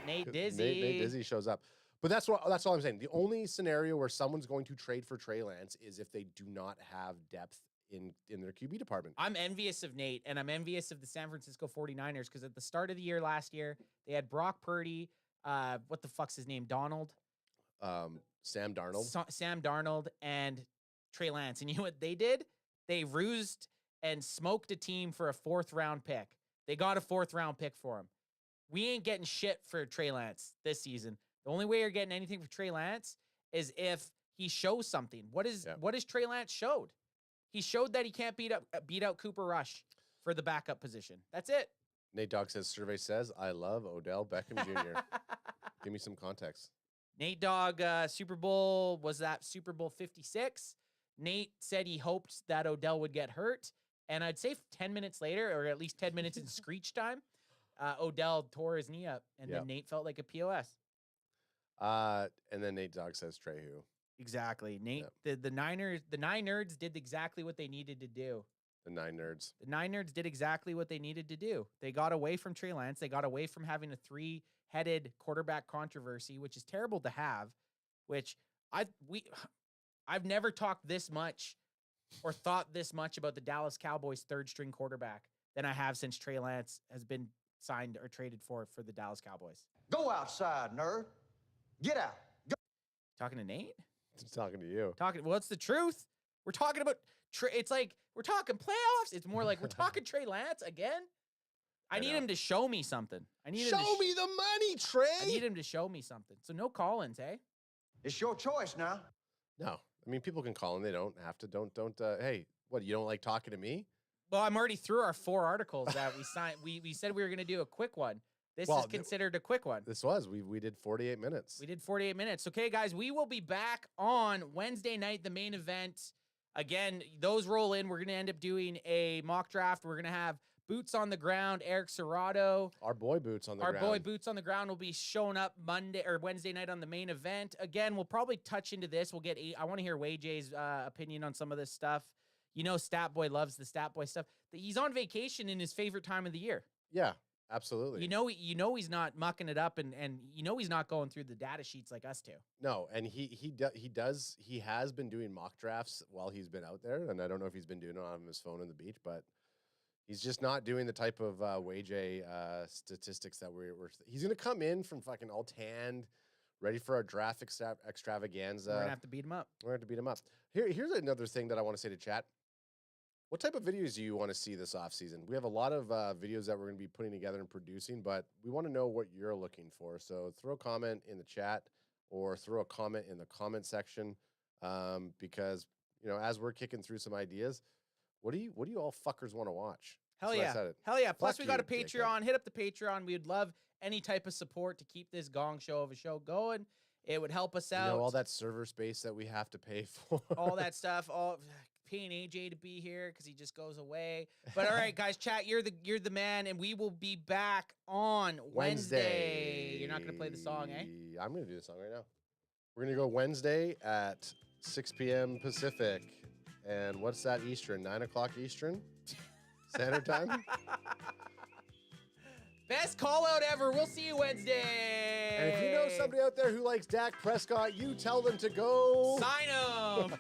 Nate Dizzy. Nate Dizzy shows up. But that's all I'm saying. The only scenario where someone's going to trade for Trey Lance is if they do not have depth in their QB department. I'm envious of Nate, and I'm envious of the San Francisco 49ers because at the start of the year last year, they had Brock Purdy, what the fuck's his name? Donald? Sam Darnold. Sam Darnold and Trey Lance. And you know what they did? They rused and smoked a team for a 4th round pick. They got a 4th round pick for him. We ain't getting shit for Trey Lance this season. The only way you're getting anything for Trey Lance is if he shows something. What is Trey Lance showed? He showed that he can't beat out Cooper Rush for the backup position. That's it. Nate Dogg says, survey says, I love Odell Beckham Jr. Give me some context. Nate Dogg, Super Bowl 56. Nate said he hoped that Odell would get hurt. And I'd say 10 minutes later, or at least 10 minutes in screech time, Odell tore his knee up. And then Nate felt like a POS. And then Nate Dogg says Trey who. Exactly. Nate, the Nine Nerds did exactly what they needed to do. The Nine Nerds. The Nine Nerds did exactly what they needed to do. They got away from Trey Lance. They got away from having a 3-headed quarterback controversy, which is terrible to have, which I've never talked this much or thought this much about the Dallas Cowboys 3rd string quarterback than I have since Trey Lance has been signed or traded for the Dallas Cowboys. Go outside, nerd. Get out. Go. Talking to Nate? I'm talking to you. Well, it's the truth. We're talking about it's like we're talking playoffs. It's more like we're talking Trey Lance again. I need him to show me something. I need show me the money, Trey. I need him to show me something. So no Collins, eh? It's your choice now. No. I mean, people can call and they don't have to. Don't hey, what, you don't like talking to me? Well, I'm already through our 4 articles that we signed. We said we were going to do a quick one. This is considered a quick one. We did 48 minutes. We did 48 minutes. Okay, guys, we will be back on Wednesday night, the main event. Again, those roll in. We're going to end up doing a mock draft. We're going to have Boots on the Ground, Eric Serrato. Our boy Boots on the Ground. Our boy Boots on the Ground will be showing up Monday or Wednesday night on the main event. Again, we'll probably touch into this. I want to hear WayJ's opinion on some of this stuff. You know, Statboy loves the Statboy stuff. He's on vacation in his favorite time of the year. Yeah. Absolutely. You know he's not mucking it up, and you know he's not going through the data sheets like us two. No, and he has been doing mock drafts while he's been out there, and I don't know if he's been doing it on his phone on the beach, but he's just not doing the type of WayJ statistics that he's gonna come in from fucking all tanned, ready for our draft extravaganza. We're gonna have to beat him up. We're gonna have to beat him up. Here's another thing that I want to say to chat. What type of videos do you want to see this offseason? We have a lot of videos that we're going to be putting together and producing, but we want to know what you're looking for. So throw a comment in the chat or throw a comment in the comment section because, as we're kicking through some ideas, what do you all fuckers want to watch? Hell yeah. Hell yeah. Plus, we got a Patreon. Hit up the Patreon. We'd love any type of support to keep this gong show of a show going. It would help us out. All that server space that we have to pay for. All that stuff. Paying AJ to be here because he just goes away. But all right, guys, chat. You're the man, and we will be back on Wednesday. You're not gonna play the song, eh? I'm gonna do the song right now. We're gonna go Wednesday at 6 p.m. Pacific, and what's that Eastern? 9 o'clock Eastern Standard Time. Best call out ever. We'll see you Wednesday. And if you know somebody out there who likes Dak Prescott, you tell them to go sign him.